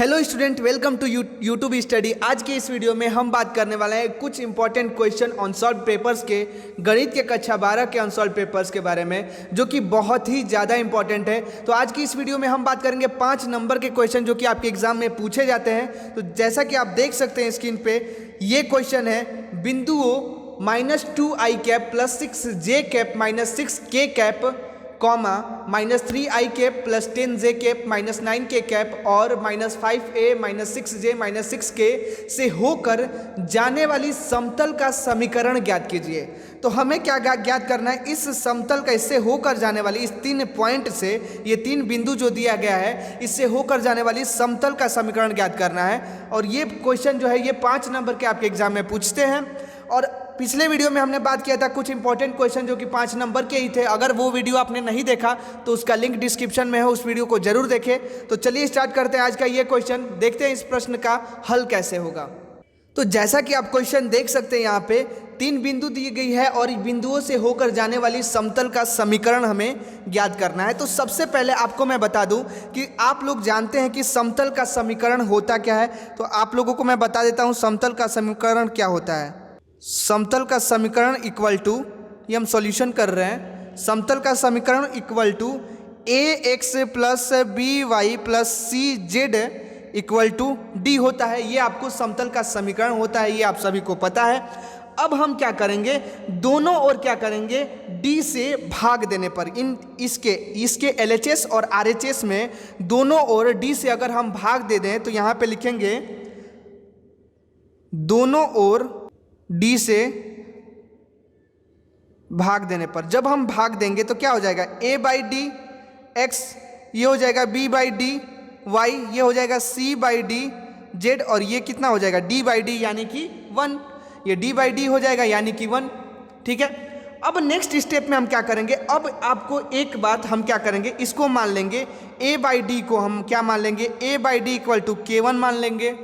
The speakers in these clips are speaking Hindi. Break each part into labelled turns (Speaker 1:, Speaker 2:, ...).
Speaker 1: Hello student, welcome to YouTube study. आज के इस वीडियो में हम बात करने वाले हैं कुछ इंपॉर्टेंट क्वेश्चन अनसॉल्व पेपर्स के, गणित के कक्षा 12 के अनसॉल्व पेपर्स के बारे में, जो कि बहुत ही ज़्यादा इंपॉर्टेंट है। तो आज की इस वीडियो में हम बात करेंगे 5 नंबर के क्वेश्चन जो कि आपके एग्जाम में पूछे जाते हैं। तो जैसा कि आप देख सकते हैं स्क्रीन पे, ये क्वेश्चन है बिंदुओं -2i cap plus 6j cap minus 6k cap comma -3i cap plus 10j cap minus 9k cap और -5a -6j -6k से होकर जाने वाली समतल का समीकरण ज्ञात कीजिए। तो हमें क्या ज्ञात करना है? इस समतल का, इससे होकर जाने वाली, इस 3 पॉइंट से, ये 3 बिंदु जो दिया गया है, इससे होकर जाने वाली समतल का समीकरण ज्ञात करना है। और ये क्वेश्चन जो है ये 5 नंबर के आपके एग्जाम में पूछते हैं। और पिछले वीडियो में हमने बात किया था कुछ इंपॉर्टेंट क्वेश्चन जो कि 5 नंबर के ही थे। अगर वो वीडियो आपने नहीं देखा तो उसका लिंक डिस्क्रिप्शन में है, उस वीडियो को जरूर देखें। तो चलिए स्टार्ट करते हैं आज का ये क्वेश्चन। देखते हैं इस प्रश्न का हल कैसे होगा। तो जैसा कि आप क्वेश्चन देख सकते हैं, यहाँ पे 3 बिंदु दी गई है और इन बिंदुओं से होकर जाने वाली समतल का समीकरण हमें ज्ञात करना है। तो सबसे पहले आपको मैं बता दूं कि आप लोग जानते हैं कि समतल का समीकरण होता क्या है। तो आप लोगों को मैं बता देता हूं समतल का समीकरण क्या होता है। समतल का समीकरण इक्वल टू, ये हम सॉल्यूशन कर रहे हैं, समतल का समीकरण equal to ax plus by plus cz equal to d होता है। ये आपको समतल का समीकरण होता है, ये आप सभी को पता है। अब हम क्या करेंगे, दोनों ओर क्या करेंगे, d से भाग देने पर, इसके LHS और RHS में दोनों ओर d से अगर हम भाग दे दें तो यहाँ पे लिखेंगे दोनों ओर d से भाग देने पर। जब हम भाग देंगे तो क्या हो जाएगा, a बाई डी एक्स, ये हो जाएगा b बाई डी वाई, ये हो जाएगा c बाई डी जेड, और ये कितना हो जाएगा d बाई डी यानी कि 1, ये d बाई डी हो जाएगा यानी कि 1। ठीक है, अब नेक्स्ट स्टेप में हम क्या करेंगे, अब आपको एक बात हम क्या करेंगे, इसको मान लेंगे a बाई डी को हम क्या मान लेंगे, a by D equal to k1 मान लेंगे।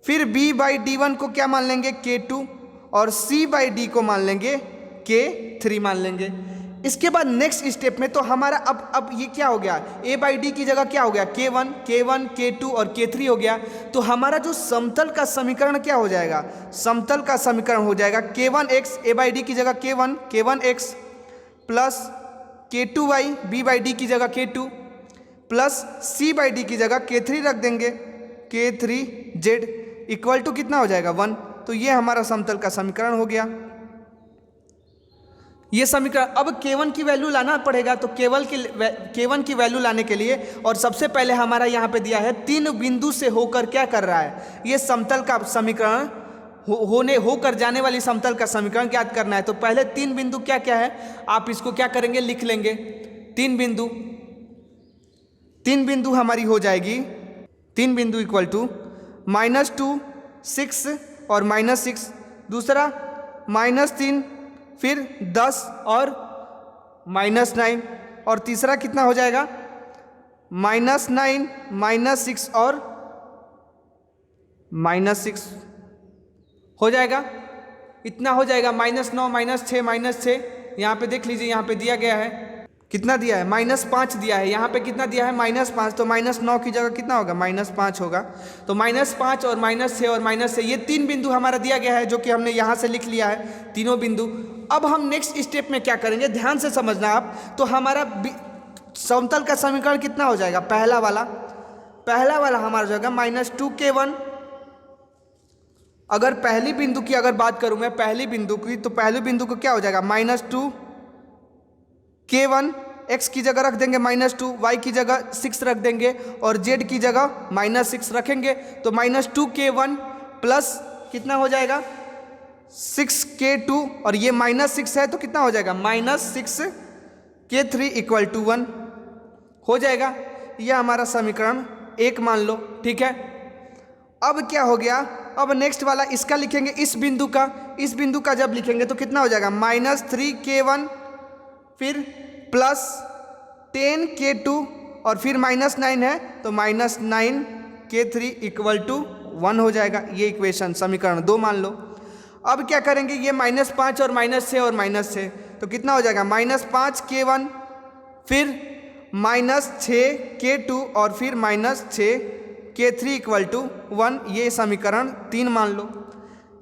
Speaker 1: फिर b बाई डी वन को क्या मान लेंगे, k2, और c बाई डी को मान लेंगे k3 मान लेंगे। इसके बाद नेक्स्ट स्टेप में तो हमारा अब ये क्या हो गया, a बाई डी की जगह क्या हो गया, k1 k2 और k3 हो गया। तो हमारा जो समतल का समीकरण क्या हो जाएगा, समतल का समीकरण हो जाएगा k1x, a बाई डी की जगह k1x plus k2y, b by D की जगह k2 plus c by D की जगह k3 रख देंगे, k3z इक्वल टू कितना हो जाएगा, 1। तो ये हमारा समतल का समीकरण हो गया। ये समीकरण, अब k1 की वैल्यू लाना पड़ेगा। तो k1 की वैल्यू लाने के लिए, और सबसे पहले हमारा यहाँ पे दिया है 3 बिंदु से होकर क्या कर रहा है, ये समतल का समीकरण होकर जाने वाली समतल का समीकरण ज्ञात करना है। तो पहले 3 बिंदु क्या क्या है, आप इसको क्या करेंगे, लिख लेंगे। 3 बिंदु हमारी हो जाएगी, 3 बिंदु इक्वल टू -2 6 और -6, दूसरा -3, फिर 10 और -9, और तीसरा कितना हो जाएगा, -9 -6 और -6 हो जाएगा। इतना हो जाएगा, -9 -6 यहाँ पे देख लीजिए, यहाँ पे दिया गया है कितना दिया है, -5 दिया है। यहाँ पे कितना दिया है, -5, तो -9 की जगह कितना होगा, -5 होगा। तो -5 और -6 और -6, ये 3 बिंदु हमारा दिया गया है, जो कि हमने यहाँ से लिख लिया है, तीनों बिंदु। अब हम नेक्स्ट स्टेप में क्या करेंगे, ध्यान से समझना आप। तो हमारा समतल का समीकरण कितना हो जाएगा, पहला वाला हमारा हो जाएगा -2k1। अगर पहली बिंदु की अगर बात करूँ मैं, पहली बिंदु की, तो पहले बिंदु को क्या हो जाएगा, -2k1, x की जगह रख देंगे -2, y की जगह 6 रख देंगे, और z की जगह -6 रखेंगे। तो -2k1 प्लस कितना हो जाएगा, 6k2, और ये -6 है तो कितना हो जाएगा, -6k3 इक्वल टू 1 हो जाएगा। यह हमारा समीकरण 1 मान लो। ठीक है, अब क्या हो गया, अब नेक्स्ट वाला इसका लिखेंगे, इस बिंदु का जब लिखेंगे तो कितना हो जाएगा, -3k1 फिर प्लस 10k2 और फिर -9 है तो -9k3 इक्वल टू 1 हो जाएगा। ये इक्वेशन समीकरण 2 मान लो। अब क्या करेंगे, ये -5 और -6 और -6, तो कितना हो जाएगा, -5k1 फिर -6k2 और फिर K3 इक्वल टू 1, ये समीकरण 3 मान लो।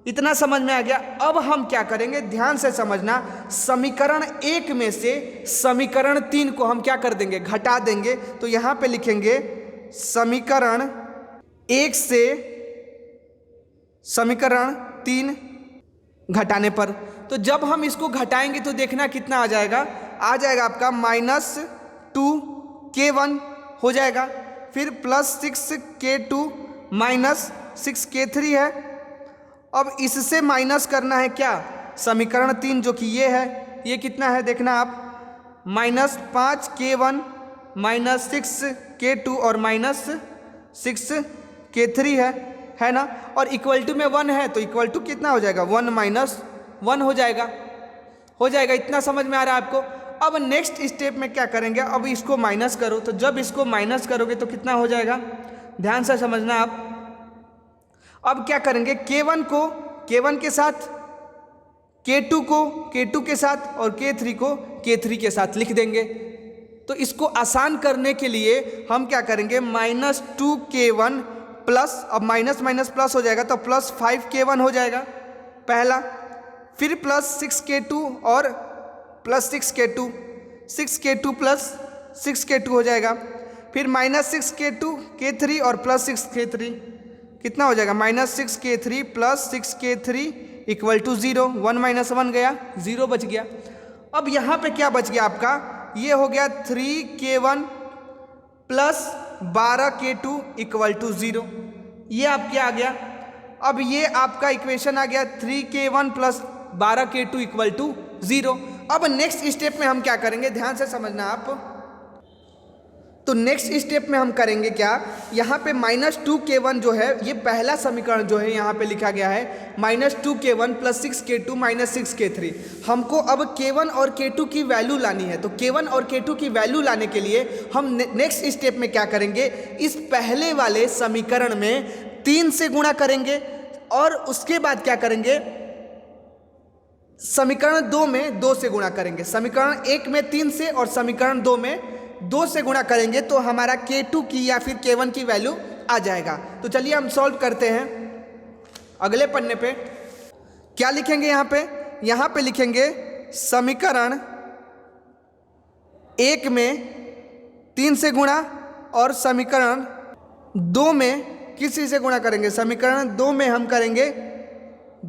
Speaker 1: इतना समझ में आ गया। अब हम क्या करेंगे, ध्यान से समझना, समीकरण 1 में से समीकरण 3 को हम क्या कर देंगे, घटा देंगे। तो यहाँ पे लिखेंगे समीकरण 1 से समीकरण 3 घटाने पर। तो जब हम इसको घटाएंगे तो देखना कितना आ जाएगा आपका -2k1 हो जाएगा, फिर +6k2 -6k3 है। अब इससे माइनस करना है क्या, समीकरण 3 जो कि ये है, ये कितना है देखना आप, -5k1 -6k2 और -6k3 है ना। और इक्वल टू में 1 है तो इक्वल टू कितना हो जाएगा, 1 - 1 हो जाएगा। इतना समझ में आ रहा है आपको। अब नेक्स्ट स्टेप में क्या करेंगे, अब इसको माइनस करो। तो जब इसको माइनस करोगे तो कितना हो जाएगा, ध्यान से समझना आप। अब क्या करेंगे, K1 को K1 के साथ, K2 को K2 के साथ और K3 को K3 के साथ लिख देंगे। तो इसको आसान करने के लिए हम क्या करेंगे, -2k1 प्लस, अब माइनस माइनस प्लस हो जाएगा तो +5k1 हो जाएगा पहला, फिर +6k2 और +6k2, 6k2 +6k2 हो जाएगा, फिर -6k2 K3 और +6k3 कितना हो जाएगा, -6k3 +6k3 इक्वल टू 0। 1 - 1 गया, 0 बच गया। अब यहाँ पे क्या बच गया आपका, ये हो गया 3k1 +12k2 इक्वल टू 0। ये आपके आ गया। अब ये आपका इक्वेशन आ गया 3k1 +12k2 इक्वल टू 0। अब नेक्स्ट स्टेप में हम क्या करेंगे, ध्यान से समझना आप। तो नेक्स्ट स्टेप में हम करेंगे क्या, यहाँ पे -2k1 जो है, ये पहला समीकरण जो है यहाँ पे लिखा गया है -2k1 +6k2 -6k3। हमको अब k1 और k2 की वैल्यू लानी है। तो k1 और k2 की वैल्यू लाने के लिए हम नेक्स्ट स्टेप में क्या करेंगे, इस पहले वाले समीकरण में 3 से गुणा करेंगे और उसके बाद क्या करेंगे, समीकरण 2 में 2 से गुणा करेंगे। समीकरण 1 में 3 से और समीकरण 2 में 2 से गुणा करेंगे तो हमारा K2 की या फिर K1 की वैल्यू आ जाएगा। तो चलिए हम सॉल्व करते हैं। अगले पन्ने पे क्या लिखेंगे, यहाँ पे लिखेंगे समीकरण 1 में 3 से गुणा और समीकरण 2 में किस चीज़ से गुणा करेंगे, समीकरण 2 में हम करेंगे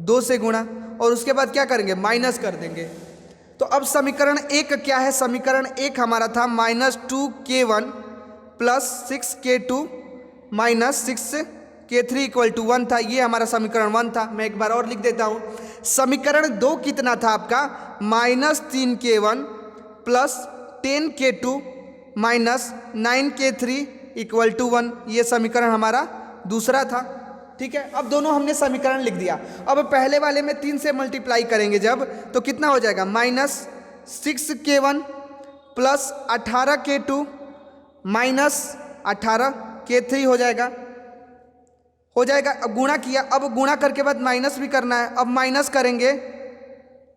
Speaker 1: 2 से गुणा और उसके बाद क्या करेंगे, माइनस कर देंगे। तो अब समीकरण 1 क्या है, समीकरण 1 हमारा था -2k1 +6k2 -6k3 equal to 1 था। ये हमारा समीकरण 1 था। मैं एक बार और लिख देता हूँ। समीकरण 2 कितना था आपका, -3k1 +10k2 -9k3 equal to 1। ये समीकरण हमारा दूसरा था। ठीक है, अब दोनों हमने समीकरण लिख दिया। अब पहले वाले में 3 से मल्टीप्लाई करेंगे जब, तो कितना हो जाएगा, -6k1 +18k2 -18k3 हो जाएगा। अब गुणा किया, अब गुणा करके बाद माइनस भी करना है। अब माइनस करेंगे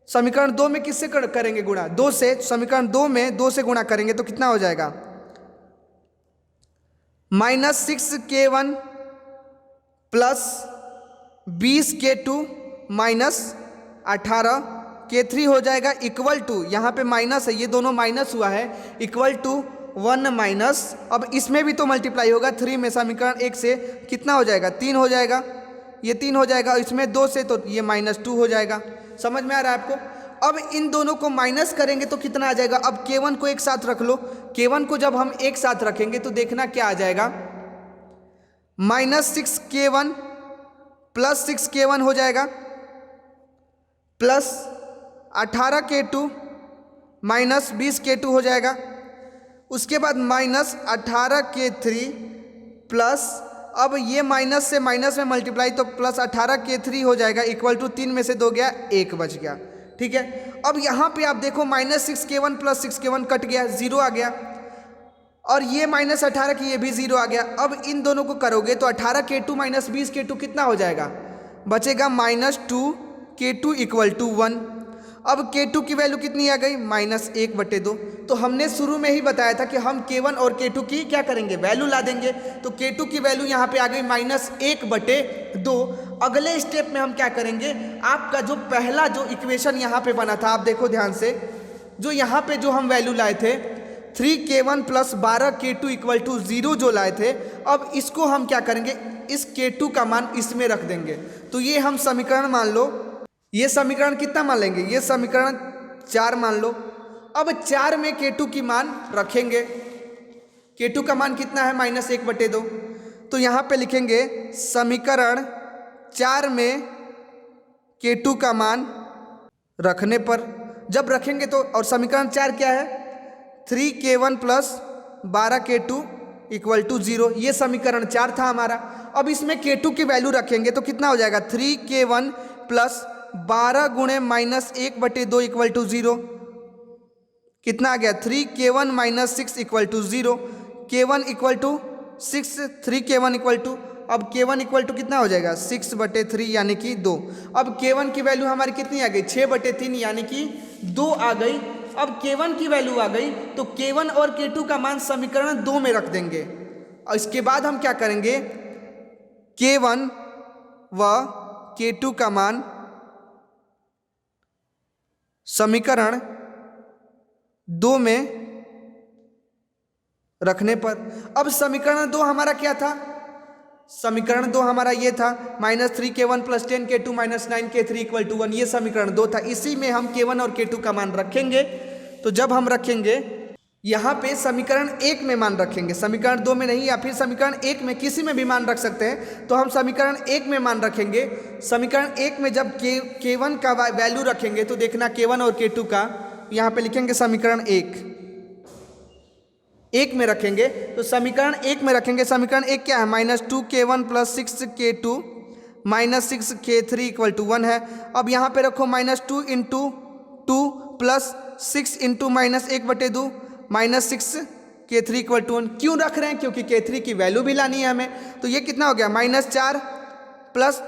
Speaker 1: समीकरण 2 में किससे करेंगे गुणा, 2 से। समीकरण 2 में 2 से गुणा करेंगे तो कितना हो जाएगा, -6k1 +20k2 -18k3 हो जाएगा इक्वल टू, यहाँ पे माइनस है, ये दोनों माइनस हुआ है, इक्वल टू 1 माइनस, अब इसमें भी तो मल्टीप्लाई होगा 3 में, समीकरण 1 से कितना हो जाएगा, 3 हो जाएगा, ये 3 हो जाएगा, इसमें 2 से तो ये -2 हो जाएगा। समझ में आ रहा है आपको। अब इन दोनों को माइनस करेंगे तो कितना आ जाएगा, अब k1 को एक साथ रख लो। k1 को जब हम एक साथ रखेंगे तो देखना क्या आ जाएगा, -6k1 +6k1 हो जाएगा +18k2 -20k2 हो जाएगा। उसके बाद -18k3 प्लस, अब ये माइनस से माइनस में मल्टीप्लाई तो +18k3 हो जाएगा इक्वल टू 3 में से 2 गया, 1 बच गया। ठीक है, अब यहाँ पे आप देखो -6k1 +6k1 कट गया, 0 आ गया, और ये -18 की ये भी 0 आ गया। अब इन दोनों को करोगे तो 18k2 -20k2 कितना हो जाएगा, बचेगा -2k2 इक्वल टू 1। अब K2 की वैल्यू कितनी आ गई, -1/2। तो हमने शुरू में ही बताया था कि हम K1 और K2 की क्या करेंगे, वैल्यू ला देंगे। तो K2 की वैल्यू यहाँ पे आ गई -1/2। अगले स्टेप में हम क्या करेंगे, आपका जो पहला जो इक्वेशन यहाँ पे बना था, आप देखो ध्यान से, जो यहाँ पे जो हम वैल्यू लाए थे 3K1 + 12K2 = 0 जो लाए थे, अब इसको हम क्या करेंगे, इस K2 का मान इसमें रख देंगे। तो ये हम समीकरण मान लो, ये समीकरण कितना मान लेंगे, ये समीकरण 4 मान लो। अब 4 में K2 की मान रखेंगे, K2 का मान कितना है, -1/2। तो यहाँ पे लिखेंगे समीकरण 4 में K2 का मान रखने पर, जब रखेंगे तो, और समीकरण 4 क्या है, 3K1 + 12K2 = 0, ये समीकरण 4 था हमारा। अब इसमें K2 की वैल्यू रखेंगे तो कितना हो जाएगा, 3K1 + 12 × -1/2 = 0, कितना आ गया, 3K1 - 6 = 0, K1 = 6, 3K1 = अब K1 = कितना हो जाएगा, 6/3 यानी कि 2। अब K1 की वैल्यू हमारी कितनी आ गई, 6/3 यानी कि 2 आ गई। अब K1 की वैल्यू आ गई तो K1 और K2 का मान समीकरण 2 में रख देंगे। और इसके बाद हम क्या करेंगे, K1 व K2 का मान समीकरण 2 में रखने पर, अब समीकरण 2 हमारा क्या था, समीकरण 2 हमारा ये था, -3K1 + 10K2 - 9K3 = 1, ये समीकरण 2 था। इसी में हम K1 और K2 का मान रखेंगे। तो जब हम रखेंगे यहाँ पे समीकरण 1 में मान रखेंगे, समीकरण 2 में नहीं, या फिर समीकरण 1 में किसी में भी मान रख सकते हैं। तो हम समीकरण 1 में मान रखेंगे। समीकरण 1 में जब K1 का वैल्यू रखेंगे तो देखना K1 और K2 का, यहाँ पे लिखेंगे समीकरण 1 में रखेंगे। तो समीकरण 1 में रखेंगे, समीकरण 1 क्या है, -2K1 + 6K2 - 6K3 = 1 है। अब यहाँ पे रखो -2 × 2 + 6 × -1/2 -6K3 = 1। क्यों रख रहे हैं, क्योंकि K3 की वैल्यू भी लानी है हमें। तो ये कितना हो गया, -4 प्लस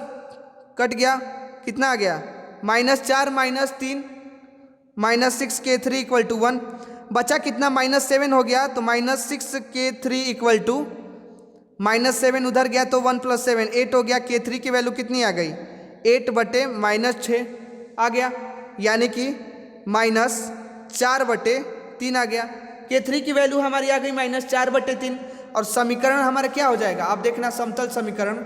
Speaker 1: कट गया, कितना आ गया, -4 - 3 -6K3 = 1, बचा कितना, -7 हो गया। तो -6K3 = -7 उधर गया तो 1 + 7 8 हो गया। K3 की वैल्यू कितनी आ गई, 8/-6 आ गया, यानी कि -4/3 आ गया। K3 की वैल्यू हमारी आ गई -4/3। और समीकरण हमारा क्या हो जाएगा, आप देखना समतल समीकरण।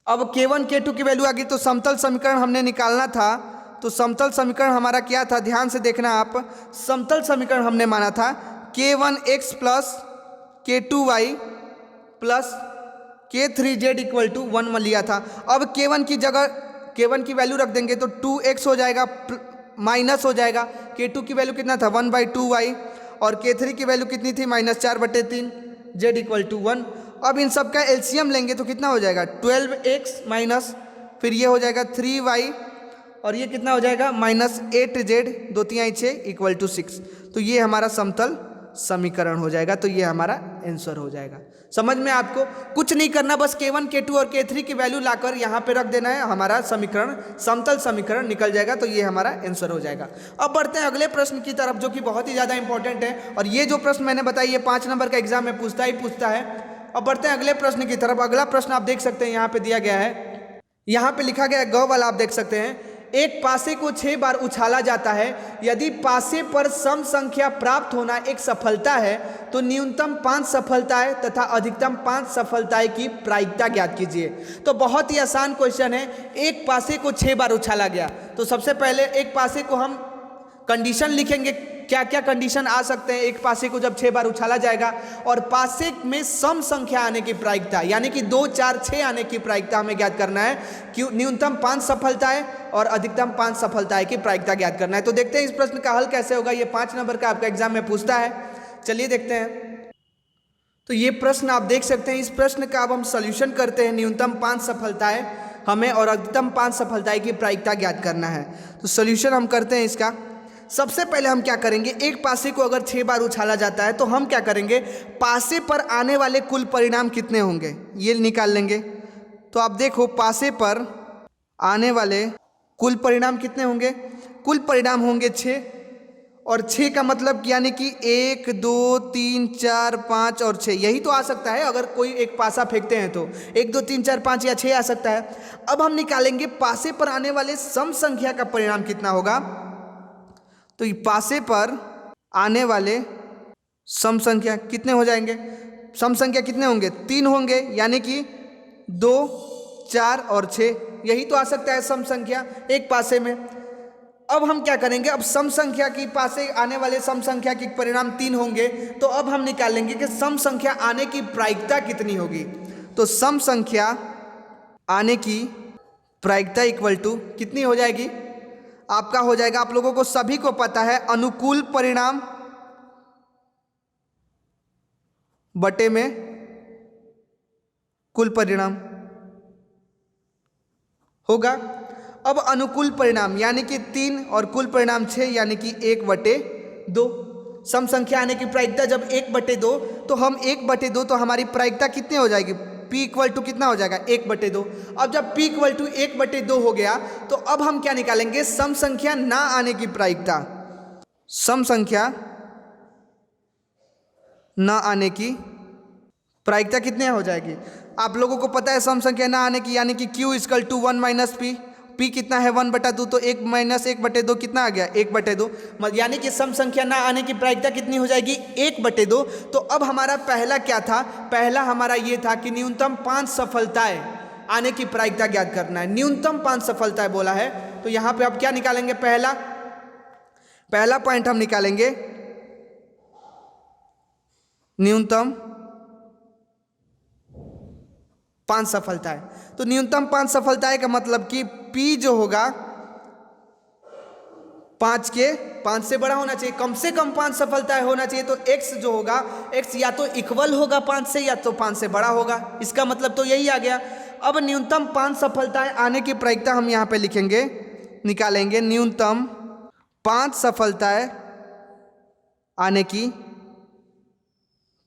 Speaker 1: अब K1 K2 की वैल्यू आ गई तो समतल समीकरण हमने निकालना था। तो समतल समीकरण हमारा क्या था, ध्यान से देखना आप, समतल समीकरण हमने माना था K1x + K2y + K3z = 1 में लिया था। अब K1 की जगह K1 की वैल्यू रख देंगे तो 2x हो जाएगा, माइनस हो जाएगा। K2 की वैल्यू कितना था, 1/2y, और K3 की वैल्यू कितनी थी, -4/3, z = 1। अब इन सब का एलसीएम लेंगे तो कितना हो जाएगा, 12x माइनस, फिर ये हो जाएगा 3y, और ये कितना हो जाएगा, -8z, 2 3 6 = 6। तो ये हमारा समतल समीकरण हो जाएगा। तो ये हमारा आंसर हो जाएगा। समझ में आपको कुछ नहीं करना, बस K1 K2 और K3 की वैल्यू लाकर यहाँ पे रख देना है, हमारा समीकरण समतल समीकरण निकल जाएगा। तो ये हमारा आंसर हो जाएगा। अब बढ़ते हैं अगले प्रश्न की तरफ, जो कि बहुत ही ज़्यादा इंपॉर्टेंट है। और ये जो प्रश्न मैंने बताया, ये 5 नंबर का एग्जाम में पूछता है। अब बढ़ते हैं अगले प्रश्न की तरफ। अगला प्रश्न आप देख सकते हैं, यहाँ पे दिया गया है, यहाँ पे लिखा गया है, ग वाला आप देख सकते हैं, एक पासे को 6 बार उछाला जाता है। यदि पासे पर सम संख्या प्राप्त होना एक सफलता है तो न्यूनतम 5 सफलताएं तथा अधिकतम 5 सफलताएं की प्रायिकता ज्ञात कीजिए। तो बहुत ही आसान क्वेश्चन है। एक पासे को 6 बार उछाला गया, तो सबसे पहले एक पासे को हम कंडीशन लिखेंगे, क्या क्या कंडीशन आ सकते हैं एक पासे को जब 6 बार उछाला जाएगा। और पासे में सम संख्या आने की प्रायिकता, यानी कि 2 4 6 आने की प्रायिकता हमें ज्ञात करना है। क्यों, न्यूनतम 5 सफलताएं और अधिकतम 5 सफलताएं की प्रायिकता ज्ञात करना है। तो देखते हैं इस प्रश्न का हल कैसे होगा। ये 5 नंबर का आपका एग्जाम में पूछता है। चलिए देखते हैं। तो ये प्रश्न आप देख सकते हैं, इस प्रश्न का अब हम सोल्यूशन करते हैं। न्यूनतम 5 सफलताएं हमें और अधिकतम 5 सफलताएं की प्रायिकता ज्ञात करना है। तो सोल्यूशन हम करते हैं इसका। सबसे पहले हम क्या करेंगे, एक पासे को अगर 6 बार उछाला जाता है तो हम क्या करेंगे, पासे पर आने वाले कुल परिणाम कितने होंगे ये निकाल लेंगे। तो आप देखो, पासे पर आने वाले कुल परिणाम कितने होंगे? कुल परिणाम होंगे 6, और 6 का मतलब यानी कि 1 2 3 4 5 और 6, यही तो आ सकता है। अगर कोई एक पासा फेंकते हैं तो 1 2 3 4 5 या 6 आ सकता है। अब हम निकालेंगे पासे पर आने वाले सम संख्या का परिणाम कितना होगा। तो ये पासे पर आने वाले सम संख्या कितने हो जाएंगे? सम संख्या कितने होंगे? 3 होंगे, यानी कि 2 4 और 6, यही तो आ सकता है सम संख्या एक पासे में। अब हम क्या करेंगे, अब सम संख्या की पासे आने वाले सम संख्या के परिणाम 3 होंगे, तो अब हम निकालेंगे कि सम संख्या आने की प्रायिकता कितनी होगी। तो सम संख्या आने की प्रायिकता इक्वल टू कितनी हो जाएगी? आपका हो जाएगा, आप लोगों को सभी को पता है, अनुकूल परिणाम बटे में कुल परिणाम होगा। अब अनुकूल परिणाम यानी कि 3 और कुल परिणाम 6 यानी कि 1/2। सम संख्या आने की प्रायिकता जब 1/2, तो हम 1/2 तो हमारी प्रायिकता कितनी हो जाएगी? P इक्वल टू कितना हो जाएगा? 1/2। अब जब P इक्वल टू 1/2 हो गया, तो अब हम क्या निकालेंगे? सम संख्या ना आने की प्रायिकता। सम संख्या ना आने की प्रायिकता कितने हो जाएगी? आप लोगों को पता है सम संख्या ना आने की यानी कि Q equal to 1 minus P। P कितना है? 1/2, तो 1 माइनस 1/2 कितना आ गया? 1/2, यानी कि सम संख्या ना आने की प्रायिकता कितनी हो जाएगी? 1/2। तो अब हमारा पहला क्या था? पहला हमारा ये था कि न्यूनतम 5 सफलताएं आने की प्रायिकता ज्ञात करना है। न्यूनतम 5 सफलताएं बोला है, तो यहाँ पे अब क्या निकालेंगे? पहला पॉइंट हम निकालेंगे न्यूनतम 5 सफलताएं। तो न्यूनतम 5 सफलताएं का मतलब कि P जो होगा 5 से बड़ा होना चाहिए, कम से कम 5 सफलताएं होना चाहिए। तो X जो होगा, X या तो इक्वल होगा 5 से या तो 5 से बड़ा होगा। इसका मतलब तो यही आ गया। अब न्यूनतम 5 सफलताएं आने की प्रायिकता हम यहाँ पे लिखेंगे, निकालेंगे न्यूनतम 5 सफलताएं आने की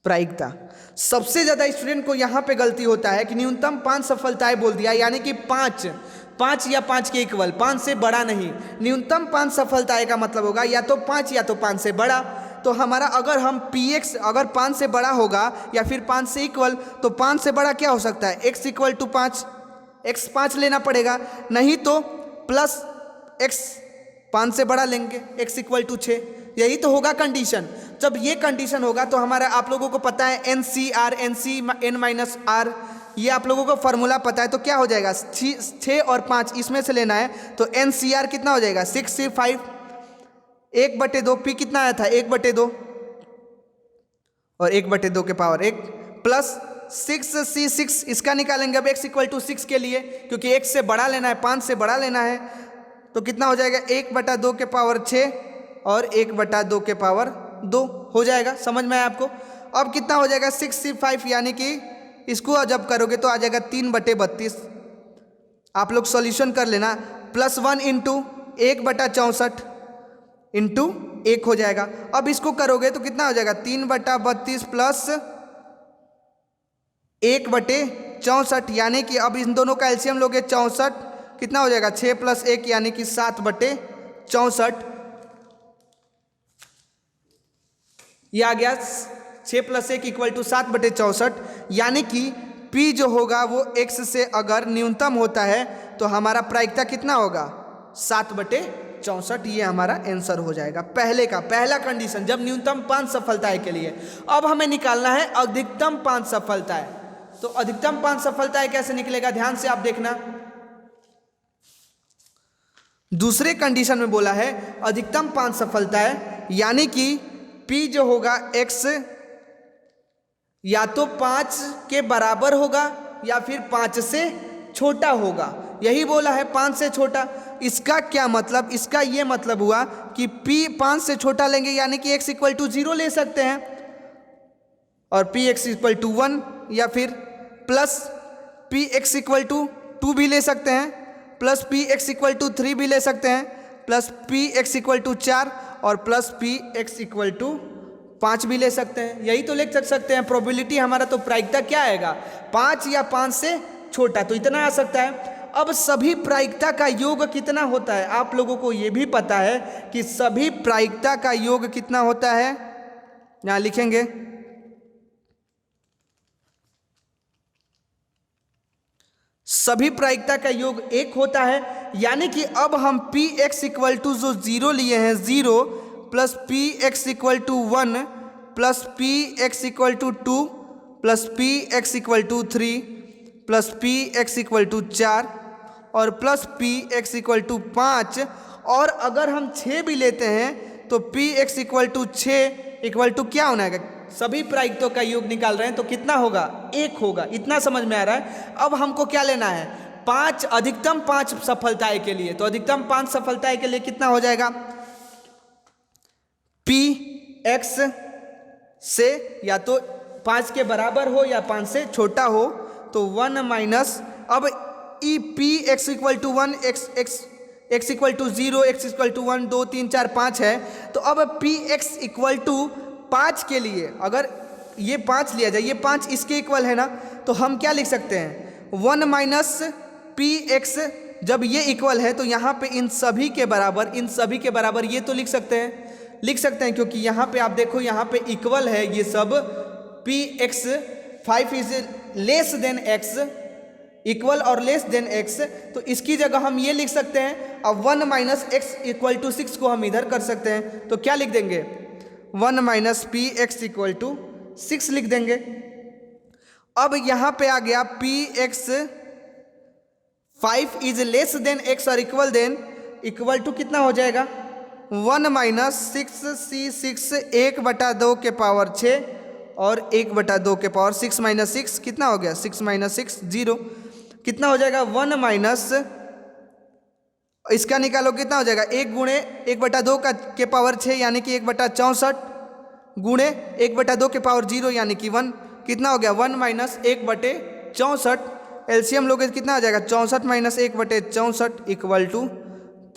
Speaker 1: प्रायिकता। सबसे ज्यादा स्टूडेंट को यहाँ पे गलती होता है कि न्यूनतम 5 सफलताएं बोल दिया, यानी कि 5 या 5 के इक्वल, 5 से बड़ा नहीं। न्यूनतम 5 सफलताएं का मतलब होगा या तो 5 या तो 5 से बड़ा। तो हमारा अगर हम Px अगर 5 से बड़ा होगा या फिर 5 से इक्वल, तो 5 से बड़ा क्या हो सकता है? x इक्वल टू 5, x 5 लेना पड़ेगा, नहीं तो प्लस x 5 से बड़ा लेंगे, x इक्वल टू 6। यही तो होगा कंडीशन। जब ये कंडीशन होगा तो हमारा, आप लोगों को पता है NCR, NC-n-r, ये आप लोगों को फॉर्मूला पता है। तो क्या हो जाएगा? 6 और 5 इसमें से लेना है, तो NCR कितना हो जाएगा? 6 से 5, 1/2। P कितना आया था? 1/2, और 1/2 के पावर 1 प्लस 6C6, इसका निकालेंगे अब x इक्वल टू 6 के लिए, क्योंकि x से बड़ा लेना है, 5 से बड़ा लेना है। तो कितना हो जाएगा? 1/2 के पावर 6 और 1/2 के पावर 2 हो जाएगा। समझ में आया आपको? अब कितना हो जाएगा? 6C5, यानी कि इसको जब करोगे तो आ जाएगा 3/32। आप लोग सॉल्यूशन कर लेना, प्लस 1 इंटू 1/64 इंटू 1 हो जाएगा। अब इसको करोगे तो कितना हो जाएगा? 3/32 प्लस 1/64, यानी कि अब इन दोनों का एलसीएम लोगे 64, कितना हो जाएगा? 6 + 1 यानी कि 7/64। ये आ गया 6 + 1 इक्वल टू 7/64, यानी कि P जो होगा वो X से अगर न्यूनतम होता है तो हमारा प्रायिकता कितना होगा? 7/64। ये हमारा आंसर हो जाएगा पहला कंडीशन, जब न्यूनतम 5 सफलताएं के लिए। अब हमें निकालना है अधिकतम 5 सफलताएं। तो अधिकतम 5 सफलताएं कैसे निकलेगा? ध्यान से आप देखना। दूसरे कंडीशन में बोला है अधिकतम 5 सफलताएं, यानी कि P जो होगा X या तो 5 के बराबर होगा या फिर 5 से छोटा होगा। यही बोला है, 5 से छोटा। इसका क्या मतलब? इसका ये मतलब हुआ कि P 5 से छोटा लेंगे, यानी कि x इक्वल टू 0 ले सकते हैं, और Px इक्वल टू 1, या फिर प्लस Px इक्वल टू 2 भी ले सकते हैं, प्लस Px इक्वल टू 3 भी ले सकते हैं, प्लस Px इक्वल टू 4 और प्लस Px इक्वल टू 5 भी ले सकते हैं। यही तो लिख सकते हैं। प्रोबेबिलिटी हमारा तो प्रायिकता क्या आएगा? 5 या 5 से छोटा, तो इतना आ सकता है। अब सभी प्रायिकता का योग कितना होता है? आप लोगों को यह भी पता है कि सभी प्रायिकता का योग कितना होता है? यहां लिखेंगे सभी प्रायिकता का योग 1 होता है। यानी कि अब हम पी एक्स इक्वल टू जो 0 लिए हैं 0 plus P X equal to 1 plus P X equal to 2 plus P X equal to 3 plus P X equal to 4 और plus P X equal to 5, और अगर हम 6 भी लेते हैं तो P X equal to 6 equal to क्या होना है? सभी प्रायिकताओं का योग निकाल रहे हैं तो कितना होगा? 1 होगा। इतना समझ में आ रहा है। अब हमको क्या लेना है? 5, अधिकतम 5 सफलताएं के लिए। तो अधिकतम 5 सफलताएं के लिए कितना हो जाएगा? पी एक्स से या तो 5 के बराबर हो या 5 से छोटा हो तो 1 माइनस, अब E P X equal to 1 X equal to 0 X equal to 1 2 3 4 5 है। तो अब पी एक्स इक्वल टू 5 के लिए अगर ये 5 लिया जाए, ये 5 इसके इक्वल है ना, तो हम क्या लिख सकते हैं? 1 माइनस पी एक्स। जब ये इक्वल है तो यहाँ पे इन सभी के बराबर ये तो लिख सकते हैं क्योंकि यहाँ पे आप देखो यहाँ पे इक्वल है ये सब। P X 5 is less than x, equal और लेस देन एक्स, तो इसकी जगह हम ये लिख सकते हैं। अब 1 माइनस एक्स इक्वल टू 6 को हम इधर कर सकते हैं, तो क्या लिख देंगे? 1 minus P X equal to 6 लिख देंगे। अब यहाँ पे आ गया P X 5 is less than X और इक्वल टू कितना हो जाएगा? 1 माइनस 6 सी 6 1/2 के पावर 6 और 1/2 के पावर 6 माइनस 6 कितना हो गया? 6 माइनस 6 0 कितना हो जाएगा? 1 माइनस इसका निकालो कितना हो जाएगा? 1 गुणे 1/2 का के पावर 6 यानी कि 1/64 गुणे 1/2 के पावर 0 यानी कि 1 कितना हो गया? 1 माइनस 1/64। एलसीएम लोगे कितना आ जाएगा? 64 माइनस 1/64 इक्वल टू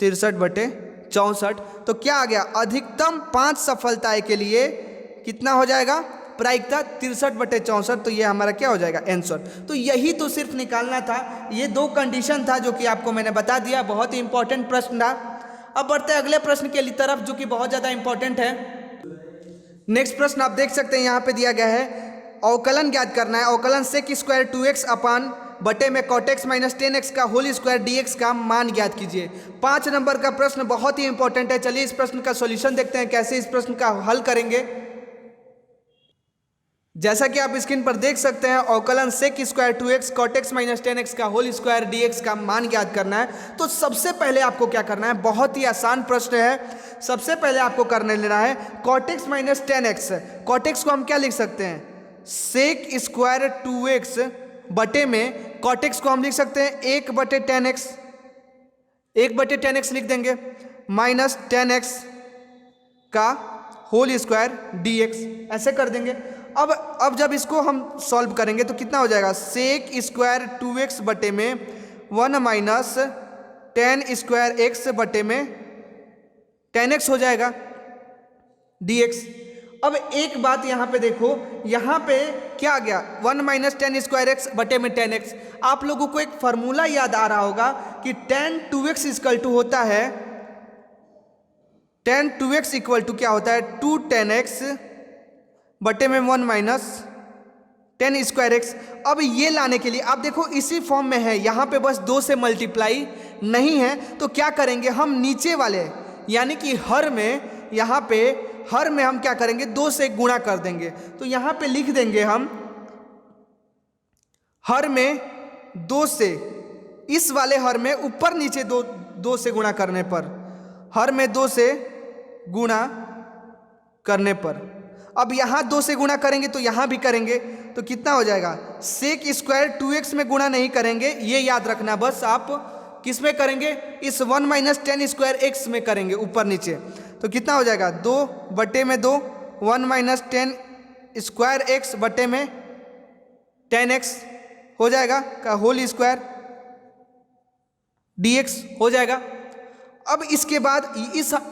Speaker 1: 63/64। तो क्या आ गया? अधिकतम 5 सफलताएं के लिए कितना हो जाएगा? प्रायिकता 63/64। तो ये हमारा क्या हो जाएगा? आंसर। तो यही तो सिर्फ निकालना था। ये 2 कंडीशन था जो कि आपको मैंने बता दिया। बहुत ही इंपॉर्टेंट प्रश्न था। अब बढ़ते हैं अगले प्रश्न के तरफ जो कि बहुत ज़्यादा इंपॉर्टेंट है। नेक्स्ट प्रश्न आप देख सकते हैं यहाँ पे दिया गया है, अवकलन ज्ञात करना है। अवकलन सेक स्क्वायर 2x अपान बटे में cot x माइनस 10x का होल स्क्वायर dx का मान ज्ञात कीजिए। 5 नंबर का प्रश्न बहुत ही इंपॉर्टेंट है। चलिए इस प्रश्न का सॉल्यूशन देखते हैं, कैसे इस प्रश्न का हल करेंगे। जैसा कि आप स्क्रीन पर देख सकते हैं, अवकलन sec square 2x cot x minus 10x का होल स्क्वायर dx का मान ज्ञात करना है। तो सबसे पहले आपको क्या करना है? बहुत ही आसान प्रश्न है। सबसे पहले आपको करने लेना है cot x minus 10x। cot x को हम क्या लिख सकते हैं? सेक स्क्वायर 2x बटे में cot x को हम लिख सकते हैं 1/10x, 1/10x लिख देंगे माइनस 10x का होल स्क्वायर dx, ऐसे कर देंगे। अब जब इसको हम सॉल्व करेंगे तो कितना हो जाएगा? सेक स्क्वायर 2x बटे में 1 माइनस 10 स्क्वायर x बटे में 10x हो जाएगा dx। अब एक बात यहाँ पे देखो, यहाँ पे क्या आ गया? 1 माइनस 10 स्क्वायर x बटे में 10x। आप लोगों को एक फॉर्मूला याद आ रहा होगा कि tan 2x इक्वल टू होता है, tan 2x इक्वल टू क्या होता है? 2 tan x बटे में 1 माइनस 10 स्क्वायर x। अब ये लाने के लिए आप देखो इसी फॉर्म में है, यहाँ पे बस 2 से मल्टीप्लाई नहीं है, तो क्या करेंगे हम? नीचे वाले यानी कि हर में, यहाँ पे हर में हम क्या करेंगे? 2 से गुणा कर देंगे। तो यहाँ पे लिख देंगे हम हर में 2 से, इस वाले हर में ऊपर नीचे 2 से गुणा करने पर, हर में 2 से गुणा करने पर। अब यहाँ 2 से गुणा करेंगे तो यहाँ भी करेंगे, तो कितना हो जाएगा? सेक स्क्वायर 2x में गुणा नहीं करेंगे, ये याद रखना। बस आप किस में करेंगे? इस 1 माइनस 10 स्क्वायर x में करेंगे ऊपर नीचे। तो कितना हो जाएगा? 2 बटे में 2, 1 माइनस 10 स्क्वायर x बटे में 10x हो जाएगा का होल स्क्वायर dx हो जाएगा। अब इसके बाद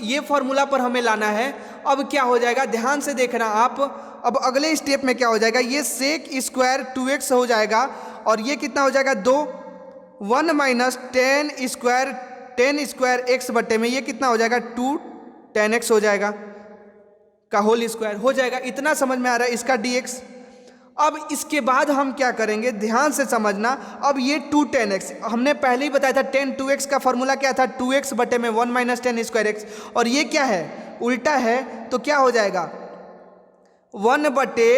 Speaker 1: ये फॉर्मूला पर हमें लाना है। अब क्या हो जाएगा? ध्यान से देखना आप। अब अगले स्टेप में क्या हो जाएगा? ये सेक स्क्वायर 2x हो जाएगा और ये कितना हो जाएगा? 2 1 माइनस टेन स्क्वायर एक्स बटे में ये कितना हो जाएगा 2 tan x हो जाएगा का होल स्क्वायर हो जाएगा। इतना समझ में आ रहा है इसका dx। अब इसके बाद हम क्या करेंगे, ध्यान से समझना। अब ये 2 tan x हमने पहले ही बताया था, tan 2x का फॉर्मूला क्या था 2x बटे में 1 माइनस टेन स्क्वायर एक्स, और ये क्या है उल्टा है, तो क्या हो जाएगा 1 बटे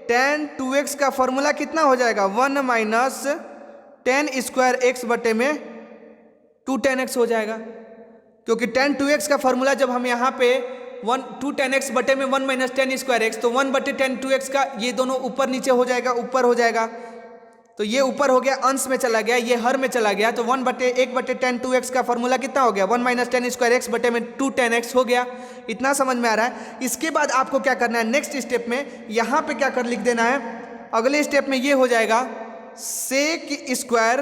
Speaker 1: tan 2x का फॉर्मूला कितना हो जाएगा 1 माइनस टेन स्क्वायर एक्स बटे में 2 tan x हो जाएगा, क्योंकि tan 2x का फॉर्मूला जब हम यहाँ पे 2 tan x बटे में 1 माइनस टेन स्क्वायर एक्स, तो 1 बटे tan 2x का ये दोनों ऊपर नीचे हो जाएगा, ऊपर हो जाएगा, तो ये ऊपर हो गया अंश में चला गया, ये हर में चला गया, तो 1 बटे tan 2x का फॉर्मूला कितना हो गया 1 माइनस टेन स्क्वायर एक्स बटे में 2 tan x हो गया। इतना समझ में आ रहा है। इसके बाद आपको क्या करना है, नेक्स्ट स्टेप में यहाँ पे क्या कर लिख देना है, अगले स्टेप में ये हो जाएगा सेक स्क्वायर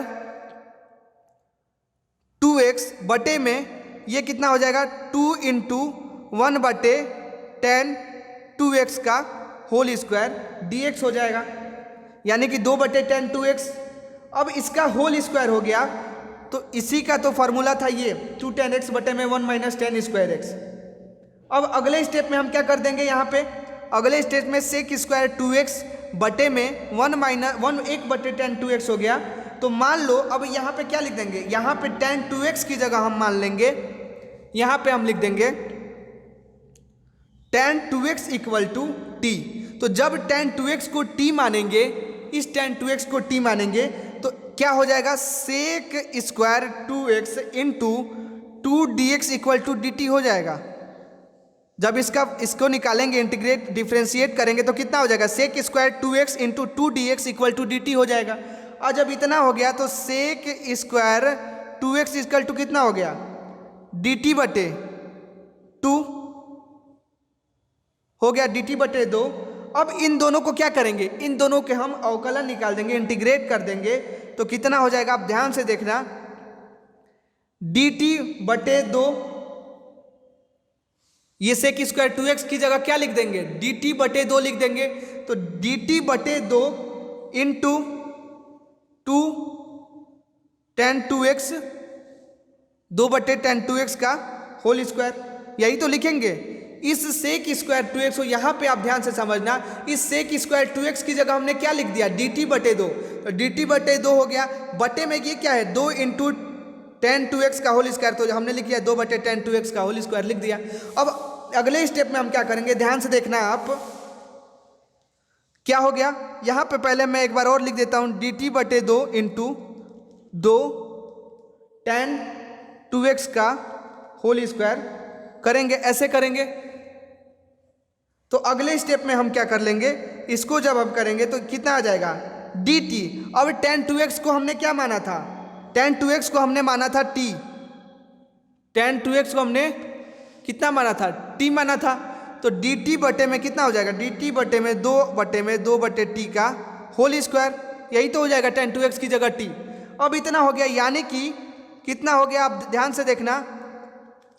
Speaker 1: 2x बटे में ये कितना हो जाएगा 2 इंटू 1 बटे tan 2x का होल स्क्वायर dx हो जाएगा, यानी कि 2 बटे tan 2x। अब इसका होल स्क्वायर हो गया, तो इसी का तो फॉर्मूला था ये 2 tan x बटे में 1 माइनस टेन स्क्वायर x। अब अगले स्टेप में हम क्या कर देंगे, यहाँ पे अगले स्टेप में सेक स्क्वायर 2x बटे में 1 बटे tan 2x हो गया। तो मान लो अब यहाँ पे क्या लिख देंगे, यहाँ पे tan 2x की जगह हम मान लेंगे, यहाँ पे हम लिख देंगे tan 2x equal to t। तो जब tan 2x को t मानेंगे, इस tan 2x को t मानेंगे, तो क्या हो जाएगा sec square 2x into 2 dx equal to dt हो जाएगा। जब इसको निकालेंगे, इंटीग्रेट डिफ्रेंशिएट करेंगे, तो कितना हो जाएगा sec square 2x into 2 dx equal to dt हो जाएगा। और जब इतना हो गया तो सेक स्क्वायर 2x इक्वल टू कितना हो गया dt बटे 2 हो गया, dt बटे 2। अब इन दोनों को क्या करेंगे, इन दोनों के हम अवकलन निकाल देंगे, इंटीग्रेट कर देंगे, तो कितना हो जाएगा, आप ध्यान से देखना, dt बटे 2, ये सेक स्क्वायर 2x की जगह क्या लिख देंगे dt बटे 2 लिख देंगे, तो dt बटे 2 इंटू 2 tan 2x 2 बटे tan 2x का होल स्क्वायर, यही तो लिखेंगे। इस सेक स्क्वायर 2x को यहाँ पे आप ध्यान से समझना, इस सेक स्क्वायर 2x की जगह हमने क्या लिख दिया dt बटे 2, तो dt बटे 2 हो गया, बटे में ये क्या है 2 इंटू tan 2x का होल स्क्वायर, तो हमने लिख दिया 2 बटे tan 2x का होल स्क्वायर लिख दिया। अब अगले स्टेप में हम क्या करेंगे, ध्यान से देखना आप, क्या हो गया, यहाँ पे पहले मैं एक बार और लिख देता हूँ dt बटे 2 इंटू 2 tan 2x का होल स्क्वायर करेंगे, ऐसे करेंगे। तो अगले स्टेप में हम क्या कर लेंगे, इसको जब हम करेंगे तो कितना आ जाएगा dt। अब tan 2x को हमने क्या माना था, tan 2x को हमने माना था t, tan 2x को हमने कितना माना था t माना था, तो dt बटे में कितना हो जाएगा dt बटे में 2 बटे t का होल स्क्वायर, यही तो हो जाएगा tan 2x की जगह t। अब इतना हो गया, यानी कि कितना हो गया, आप ध्यान से देखना,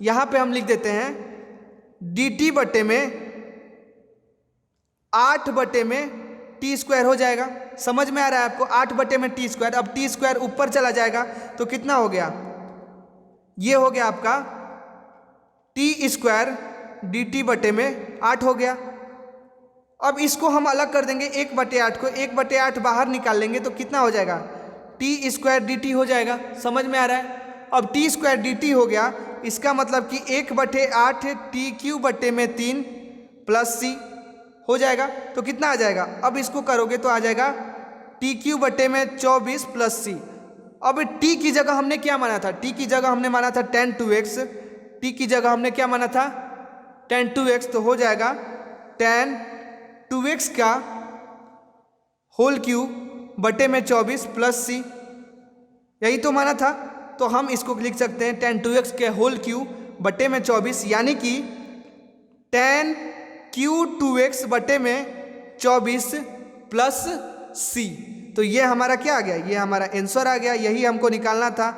Speaker 1: यहाँ पे हम लिख देते हैं dt बटे में 8 बटे में टी स्क्वायर हो जाएगा। समझ में आ रहा है आपको, 8 बटे में टी स्क्वायर। अब टी स्क्वायर ऊपर चला जाएगा तो कितना हो गया, ये हो गया आपका टी स्क्वायर डी टी बटे में 8 हो गया। अब इसको हम अलग कर देंगे, 1 बटे 8 को 1 बटे 8 बाहर निकाल लेंगे तो कितना हो जाएगा टी स्क्वायर डी टी हो जाएगा। समझ में आ रहा है। अब टी स्क्वायर डी टी हो गया, इसका मतलब कि 1 बटे 8 टी क्यू बटे में 3 प्लस सी हो जाएगा। तो कितना आ जाएगा, अब इसको करोगे तो आ जाएगा टी क्यू बटे में 24 प्लस सी। अब टी की जगह हमने क्या माना था, टी की जगह हमने माना था tan 2x, टी की जगह हमने क्या माना था tan 2x, तो हो जाएगा tan 2x का होल क्यूब बटे में 24 प्लस सी, यही तो माना था। तो हम इसको लिख सकते हैं tan 2x के होल क्यूब बटे में 24, यानी कि tan क्यू 2x बटे में 24 प्लस सी। तो ये हमारा क्या आ गया, ये हमारा आंसर आ गया। यही हमको निकालना था,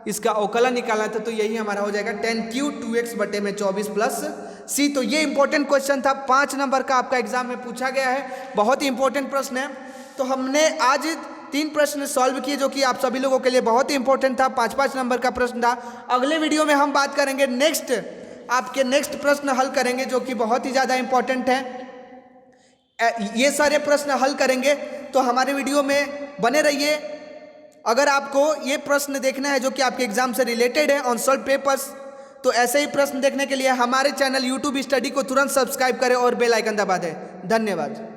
Speaker 1: इसका अवकलन निकालना था, तो यही हमारा हो जाएगा tan क्यू 2x बटे में 24 प्लस सी। तो ये इंपॉर्टेंट क्वेश्चन था, 5 नंबर का आपका एग्जाम में पूछा गया है, बहुत ही इंपॉर्टेंट प्रश्न है। तो हमने आज 3 प्रश्न सॉल्व किए जो कि आप सभी लोगों के लिए बहुत ही इंपॉर्टेंट था। 5-5 नंबर का प्रश्न था। अगले वीडियो में हम बात करेंगे आपके नेक्स्ट प्रश्न हल करेंगे जो कि बहुत ही ज़्यादा इंपॉर्टेंट है। ये सारे प्रश्न हल करेंगे तो हमारे वीडियो में बने रहिए। अगर आपको ये प्रश्न देखना है जो कि आपके एग्जाम से रिलेटेड है अनसॉल्व पेपर्स, तो ऐसे ही प्रश्न देखने के लिए हमारे चैनल यूट्यूब स्टडी को तुरंत सब्सक्राइब करें और बेल आइकन दबा दें। धन्यवाद।